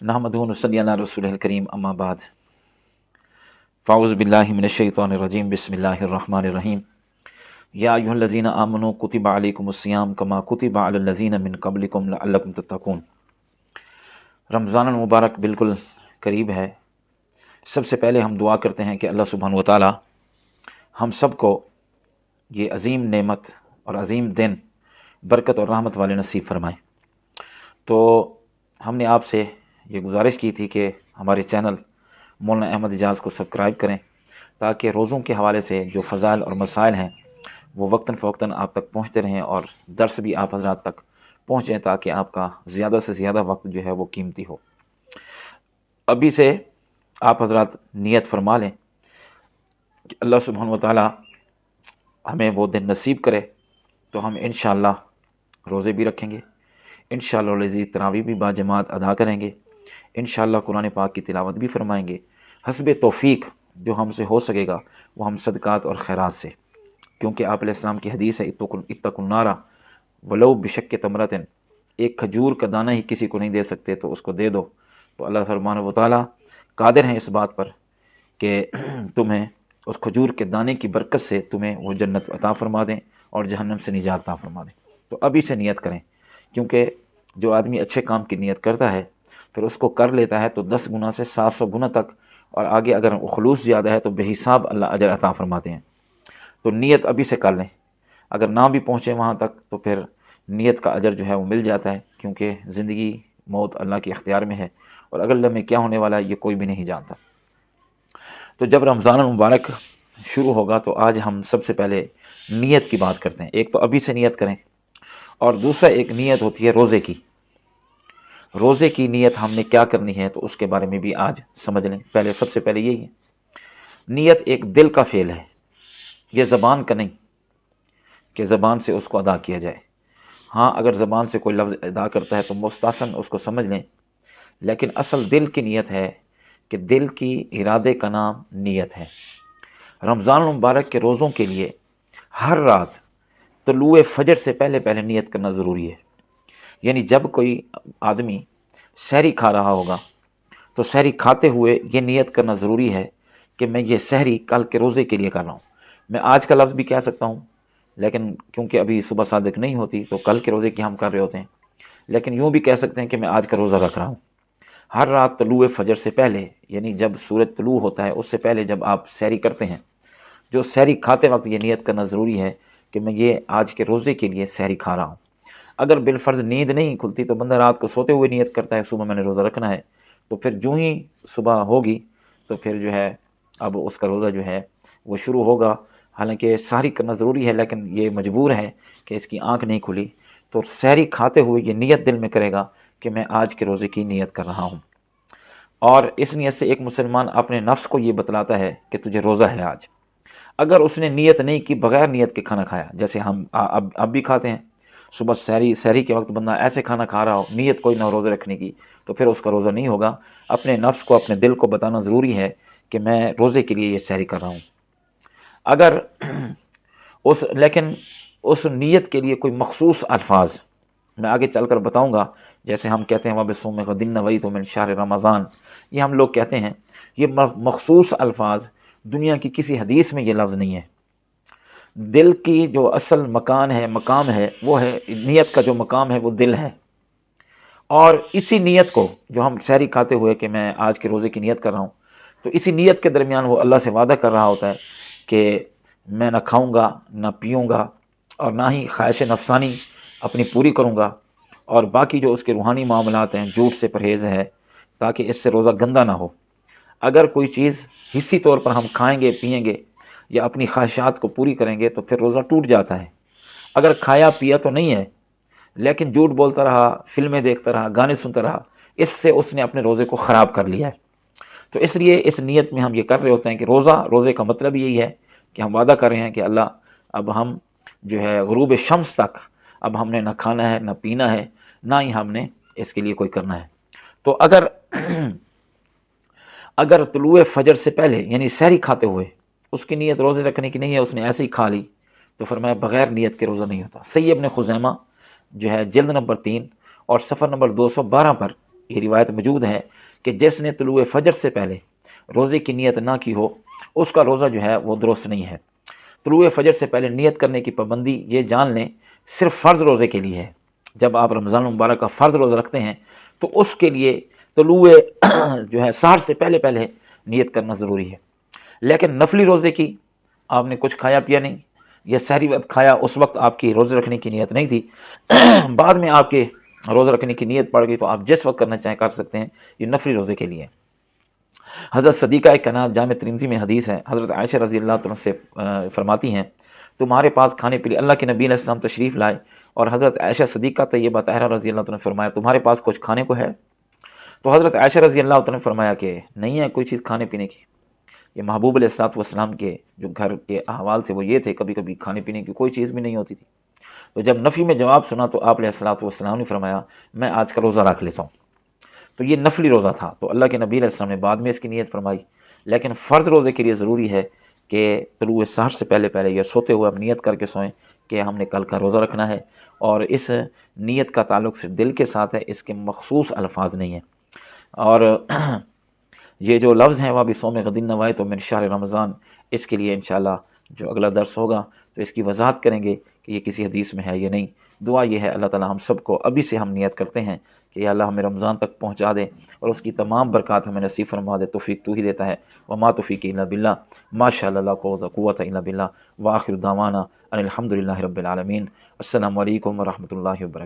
नहमदुहु व नसल्ली अला रसूलिल करीम अम्मा बाद फ़ाऊज़ु बिल्लाहि मिनश्शैतानिर्रजीम बिस्मिल्लाहिर्रहमानिर्रहीम या अय्युहल्लज़ीना आमनू कुतिबा अलैकुमुस्सियाम कमा कुतिबा अलल्लज़ीना मिन क़ब्लिकुम लअल्लकुम तत्तक़ून। रमज़ान मुबारक बिल्कुल करीब है। सबसे पहले हम दुआ करते हैं कि अल्लाह सुब्हानहु व तआला हम सब को ये अज़ीम नेमत और अज़ीम दिन बरकत और रहमत वाले नसीब फरमाएँ। तो हमने आपसे ये गुजारिश की थी कि हमारे चैनल मौलाना अहमद इजाज़ को सब्सक्राइब करें ताकि रोज़ों के हवाले से जो फ़ज़ाइल और मसाइल हैं वो वक्तन फ़वक्तन आप तक पहुँचते रहें और दर्स भी आप हज़रात तक पहुँचें ताकि आपका ज़्यादा से ज़्यादा वक्त जो है वो कीमती हो। अभी से आप हज़रात नियत फरमा लें कि अल्लाह सुब्हानहु व तआला हमें वो दिन नसीब करे तो हम इंशाअल्लाह रोज़े भी रखेंगे, इंशाअल्लाह लज़ीज़ तरावी भी बाजमात अदा करेंगे, इंशाअल्लाह कुरान पाक की तिलावत भी फरमाएंगे। हस्बे तौफ़ीक जो हमसे हो सकेगा वो हम सदक़ात और खैरात से, क्योंकि आप अलैहिस्सलाम की हदीस है इत्तक़ुन नारा वलौ बिशक्कि तमरतिन, एक खजूर का दाना ही किसी को नहीं दे सकते तो उसको दे दो। तो अल्लाह सुब्हानहु व तआला कादिर हैं इस बात पर कि तुम्हें उस खजूर के दाने की बरकत से तुम्हें वो जन्नत अता फरमा दें और जहन्नम से निजात अता फरमा दें। तो अभी से नियत करें, क्योंकि जो आदमी अच्छे काम की नियत करता है फिर उसको कर लेता है तो 10 गुना से 700 गुना तक, और आगे अगर खुलूस ज़्यादा है तो बेहिसाब अल्लाह अजर अता फरमाते हैं। तो नियत अभी से कर लें, अगर ना भी पहुँचे वहाँ तक तो फिर नियत का अजर जो है वो मिल जाता है, क्योंकि ज़िंदगी मौत अल्लाह के इख्तियार में है और अगले में क्या होने वाला है ये कोई भी नहीं जानता। तो जब रमज़ान मुबारक शुरू होगा तो आज हम सबसे पहले नियत की बात करते हैं। एक तो अभी से नियत करें और दूसरा एक नियत होती है रोज़े की। रोज़े की नियत हमने क्या करनी है तो उसके बारे में भी आज समझ लें। पहले सबसे पहले यही है, नियत एक दिल का फ़ेल है, ये ज़बान का नहीं कि ज़बान से उसको अदा किया जाए। हाँ, अगर ज़बान से कोई लफ्ज़ अदा करता है तो मुस्तहसन उसको समझ लें, लेकिन असल दिल की नियत है कि दिल की इरादे का नाम नियत है। रमज़ान मुबारक के रोज़ों के लिए हर रात तुलूए फ़जर से पहले पहले नियत करना ज़रूरी है। यानी जब कोई आदमी सहरी खा रहा होगा तो सहरी खाते हुए ये नियत करना ज़रूरी है कि मैं ये सहरी कल के रोज़े के लिए कर रहा हूँ। मैं आज का लफ्ज़ भी कह सकता हूँ, लेकिन क्योंकि अभी सुबह सादिक नहीं होती तो कल के रोज़े की हम कर रहे होते हैं, लेकिन यूँ भी कह सकते हैं कि मैं आज का रोज़ा रख रहा हूँ। हर रात तुलूए फ़जर से पहले, यानी जब सूरज तुलू होता है उससे पहले जब आप सहरी करते हैं, जो सहरी खाते वक्त ये नियत करना ज़रूरी है कि मैं ये आज के रोज़े के लिए सहरी खा रहा हूँ। अगर बिलफ़र्ज़ नींद नहीं खुलती तो बंदा रात को सोते हुए नियत करता है सुबह मैंने रोज़ा रखना है, तो फिर जो ही सुबह होगी तो फिर जो है अब उसका रोज़ा जो है वो शुरू होगा। हालांकि सहरी करना ज़रूरी है, लेकिन ये मजबूर है कि इसकी आँख नहीं खुली, तो सहरी खाते हुए ये नियत दिल में करेगा कि मैं आज के रोज़े की नियत कर रहा हूँ। और इस नियत से एक मुसलमान अपने नफ्स को ये बतलाता है कि तुझे रोज़ा है आज। अगर उसने नियत नहीं की, बग़ैर नियत के खाना खाया, जैसे हम अब भी खाते हैं, सुबह सहरी के वक्त बंदा ऐसे खाना खा रहा हो, नियत कोई ना रोज़े रखने की, तो फिर उसका रोज़ा नहीं होगा। अपने नफ्स को, अपने दिल को बताना ज़रूरी है कि मैं रोज़े के लिए ये सहरी कर रहा हूँ। अगर लेकिन उस नियत के लिए कोई मखसूस अल्फाज मैं आगे चलकर बताऊँगा, जैसे हम कहते हैं वबिस्सौम गदिन नवैतु मिन शहर रमज़ान, ये हम लोग कहते हैं, ये मखसूस अल्फाज दुनिया की किसी हदीस में ये लफ्ज़ नहीं है। दिल की जो असल मकाम है वो है, नियत का जो मकाम है वो दिल है। और इसी नियत को जो हम सहरी खाते हुए कि मैं आज के रोज़े की नियत कर रहा हूँ, तो इसी नियत के दरमियान वो अल्लाह से वादा कर रहा होता है कि मैं ना खाऊँगा ना पीऊँगा और ना ही ख्वाहिश नफसानी अपनी पूरी करूँगा, और बाकी जो उसके रूहानी मामलात हैं, झूठ से परहेज़ है ताकि इससे रोज़ा गंदा ना हो। अगर कोई चीज़ हिस्सी तौर पर हम खाएंगे पिएंगे या अपनी ख्वाहिशात को पूरी करेंगे तो फिर रोज़ा टूट जाता है। अगर खाया पिया तो नहीं है, लेकिन झूठ बोलता रहा, फिल्में देखता रहा, गाने सुनता रहा, इससे उसने अपने रोज़े को ख़राब कर लिया है। तो इसलिए इस नियत में हम ये कर रहे होते हैं कि रोज़े का मतलब यही है कि हम वादा कर रहे हैं कि अल्लाह अब हम जो है गुरूब शम्स तक अब हमने ना खाना है ना पीना है, ना ही हमने इसके लिए कोई करना है। तो अगर तुलूए फ़जर से पहले यानी सहरी खाते हुए उसकी नीयत रोज़े रखने की नहीं है, उसने ऐसे ही खा ली, तो फरमाया बग़ैर नियत के रोज़ा नहीं होता। सही इब्न खुज़ैमा जो है जिल्द नंबर 3 और सफ़र नंबर 212 पर یہ روایت موجود ہے کہ جس نے طلوع فجر سے پہلے روزے کی نیت نہ کی ہو اس کا روزہ جو ہے وہ درست نہیں ہے۔ طلوع فجر سے پہلے نیت کرنے کی پابندی یہ جان لیں صرف فرض روزے کے لیے ہے۔ جب آپ رمضان المبارک کا فرض روزہ رکھتے ہیں تو اس کے لیے طلوع جو ہے سحر سے پہلے پہلے نیت کرنا ضروری ہے، لیکن نفلی روزے کی آپ نے کچھ کھایا پیا نہیں یا سحری وقت کھایا، اس وقت آپ کی روزے رکھنے کی نیت نہیں تھی، بعد میں آپ کے روزہ رکھنے کی نیت پڑ گئی، تو آپ جس وقت کرنا چاہیں کر سکتے ہیں، یہ نفلی روزے کے لیے۔ حضرت صدیقہ کائنات جامع ترمذی میں حدیث ہے، حضرت عائشہ رضی اللہ عنہ سے فرماتی ہیں تمہارے پاس کھانے کے لیے اللہ کے نبی علیہ السلام تشریف لائے، اور حضرت عائشہ صدیقہ طیبہ طاہرہ رضی اللہ عنہ نے فرمایا تمہارے پاس کچھ کھانے کو ہے؟ تو حضرت عائشہ رضی اللہ عنہ نے فرمایا کہ نہیں ہے کوئی چیز کھانے پینے کی۔ یہ محبوب علیہ السلام کے جو گھر کے احوال تھے وہ یہ تھے، کبھی کبھی کھانے پینے کی کوئی چیز بھی نہیں ہوتی تھی۔ تو جب نفی میں جواب سنا تو آپ علیہ السلام نے فرمایا میں آج کا روزہ رکھ لیتا ہوں۔ تو یہ نفلی روزہ تھا، تو اللہ کے نبی علیہ السلام نے بعد میں اس کی نیت فرمائی، لیکن فرض روزے کے لیے ضروری ہے کہ طلوع سحر سے پہلے پہلے یا سوتے ہوئے آپ نیت کر کے سوئیں کہ ہم نے کل کا روزہ رکھنا ہے، اور اس نیت کا تعلق صرف دل کے ساتھ ہے، اس کے مخصوص الفاظ نہیں ہیں۔ اور یہ جو لفظ ہیں وہ بھی صوم غد نوایت من شہر رمضان، اس کے لیے انشاءاللہ جو اگلا درس ہوگا تو اس کی وضاحت کریں گے کہ یہ کسی حدیث میں ہے یا نہیں۔ دعا یہ ہے اللہ تعالی ہم سب کو ابھی سے ہم نیت کرتے ہیں کہ یا اللہ ہمیں رمضان تک پہنچا دے اور اس کی تمام برکات ہمیں نصیب فرما دے، توفیق تو ہی دیتا ہے، وما توفیق الا باللہ، ماشاء اللہ لا قوت الا باللہ، وآخر دعوانا ان الحمد للہ رب العالمین۔ السلام علیکم ورحمۃ اللہ وبرکاتہ۔